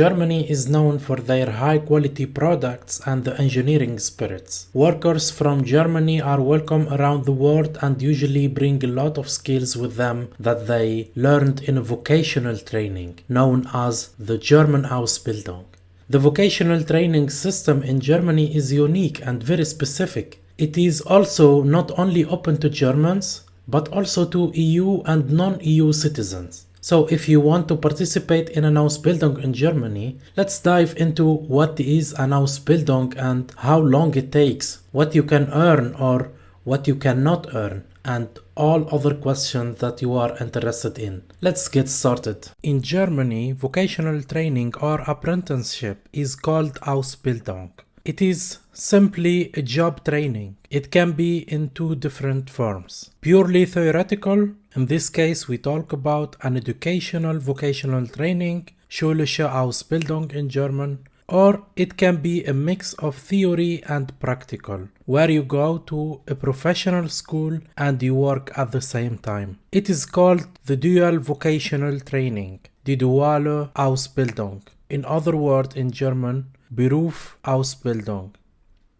Germany is known for their high-quality products and the engineering spirits. Workers from Germany are welcome around the world and usually bring a lot of skills with them that they learned in a vocational training, known as the German Ausbildung. The vocational training system in Germany is unique and very specific. It is also not only open to Germans, but also to EU and non-EU citizens. So if you want to participate in an Ausbildung in Germany, let's dive into what is an Ausbildung and how long it takes, what you can earn or what you cannot earn, and all other questions that you are interested in. Let's get started. In Germany, vocational training or apprenticeship is called Ausbildung. It is simply a job training. It can be in two different forms. Purely theoretical, in this case we talk about an educational vocational training, schulische Ausbildung in German, or it can be a mix of theory and practical, where you go to a professional school and you work at the same time. It is called the dual vocational training, die duale Ausbildung. In other words, in German, Berufsausbildung.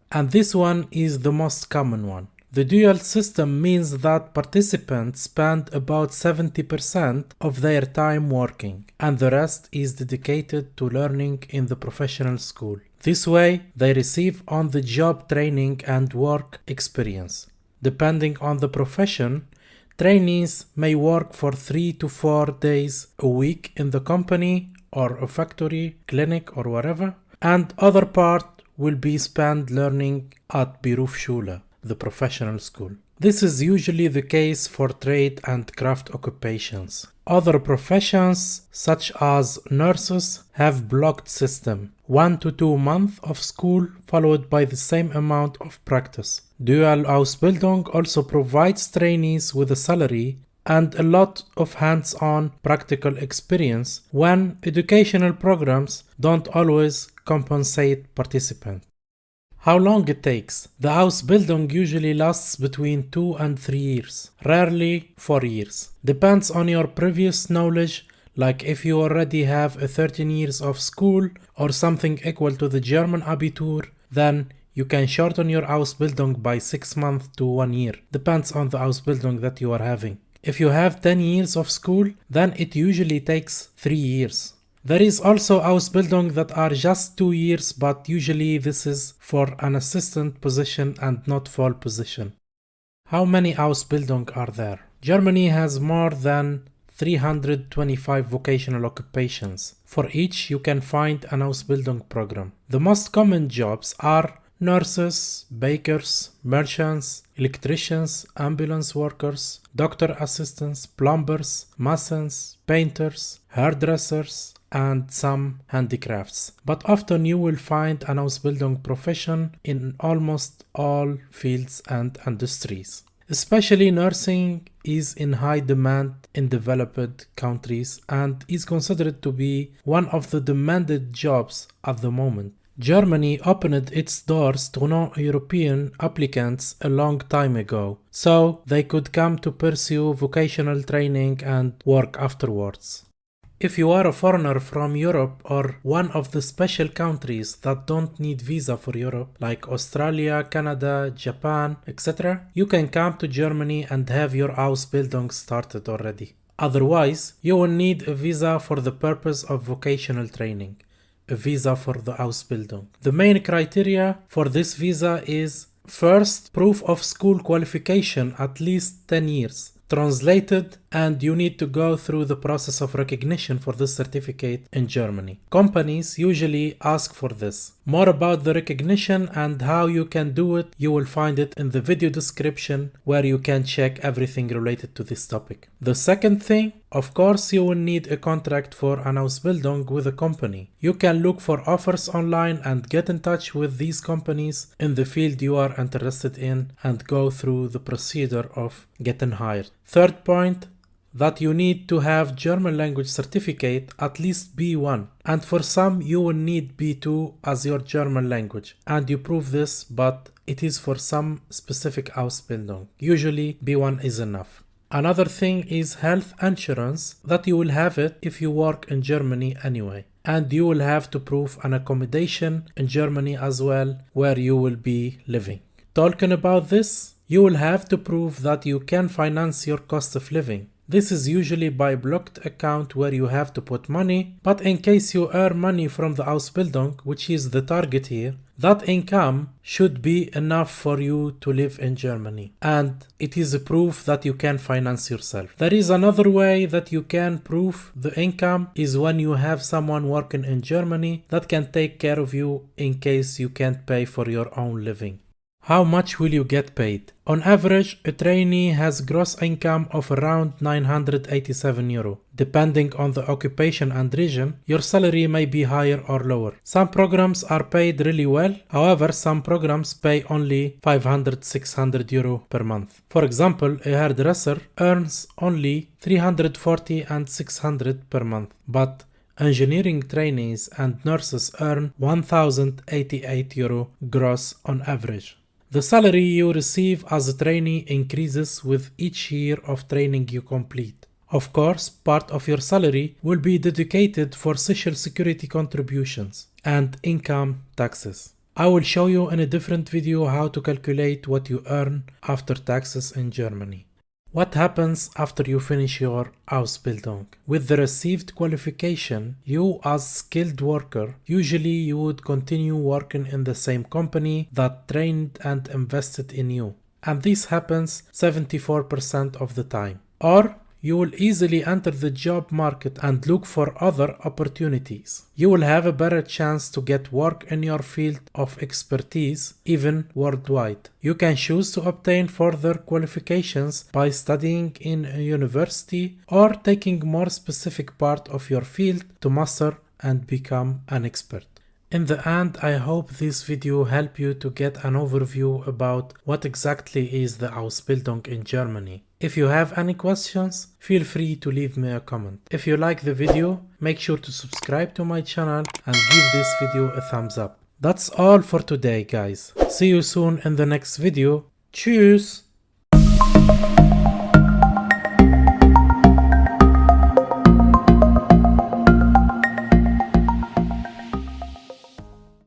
And this one is the most common one. The dual system means that participants spend about 70% of their time working, and the rest is dedicated to learning in the professional school. This way, they receive on-the-job training and work experience. Depending on the profession, trainees may work for 3 to 4 days a week in the company or a factory, clinic or whatever, and other part will be spent learning at Berufsschule, the professional school. This is usually the case for trade and craft occupations. Other professions, such as nurses, have blocked system, 1 to 2 months of school followed by the same amount of practice. Dual Ausbildung also provides trainees with a salary and a lot of hands-on practical experience when educational programs don't always compensate participants. How long it takes? The Ausbildung usually lasts between 2 and 3 years, rarely 4 years. Depends on your previous knowledge, like if you already have a 13 years of school or something equal to the German Abitur, then you can shorten your Ausbildung by 6 months to 1 year. Depends on the Ausbildung that you are having. If you have 10 years of school, then it usually takes 3 years. There is also Ausbildung that are just 2 years, but usually this is for an assistant position and not full position. How many Ausbildung are there? Germany has more than 325 vocational occupations. For each, you can find an Ausbildung program. The most common jobs are nurses, bakers, merchants, electricians, ambulance workers, doctor assistants, plumbers, masons, painters, hairdressers, and some handicrafts. But often you will find an Ausbildung profession in almost all fields and industries. Especially nursing is in high demand in developed countries and is considered to be one of the demanded jobs at the moment. Germany opened its doors to non-European applicants a long time ago, so they could come to pursue vocational training and work afterwards. If you are a foreigner from Europe or one of the special countries that don't need visa for Europe, like Australia, Canada, Japan, etc., you can come to Germany and have your Ausbildung started already. Otherwise, you will need a visa for the purpose of vocational training. A visa for the Ausbildung. The main criteria for this visa is first, proof of school qualification at least 10 years. Translated, and you need to go through the process of recognition for this certificate in Germany. Companies usually ask for this. More about the recognition and how you can do it, you will find it in the video description where you can check everything related to this topic. The second thing, of course, you will need a contract for an Ausbildung with a company. You can look for offers online and get in touch with these companies in the field you are interested in and go through the procedure of getting hired. Third point, that you need to have German language certificate at least B1, and for some you will need B2 as your German language, and you prove this, but it is for some specific Ausbildung. Usually B1 is enough. Another thing is health insurance, that you will have it if you work in Germany anyway. and you will have to prove an accommodation in Germany as well where you will be living. Talking about this, you will have to prove that you can finance your cost of living. This is usually by blocked account where you have to put money, but in case you earn money from the Ausbildung, which is the target here, that income should be enough for you to live in Germany, and it is a proof that you can finance yourself. There is another way that you can prove the income is when you have someone working in Germany that can take care of you in case you can't pay for your own living. How much will you get paid? On average, a trainee has gross income of around €987. Depending on the occupation and region, your salary may be higher or lower. Some programs are paid really well, however, some programs pay only €500–600 per month. For example, a hairdresser earns only €340 and €600 per month, but engineering trainees and nurses earn €1,088 gross on average. The salary you receive as a trainee increases with each year of training you complete. Of course, part of your salary will be dedicated for social security contributions and income taxes. I will show you in a different video how to calculate what you earn after taxes in Germany. What happens after you finish your Ausbildung? With the received qualification, you as skilled worker, usually you would continue working in the same company that trained and invested in you. And this happens 74% of the time. Or you will easily enter the job market and look for other opportunities. You will have a better chance to get work in your field of expertise, even worldwide. You can choose to obtain further qualifications by studying in a university or taking more specific part of your field to master and become an expert. In the end, I hope this video helped you to get an overview about what exactly is the Ausbildung in Germany. If you have any questions, feel free to leave me a comment. If you like the video, make sure to subscribe to my channel and give this video a thumbs up. That's all for today, guys. See you soon in the next video. Tschüss!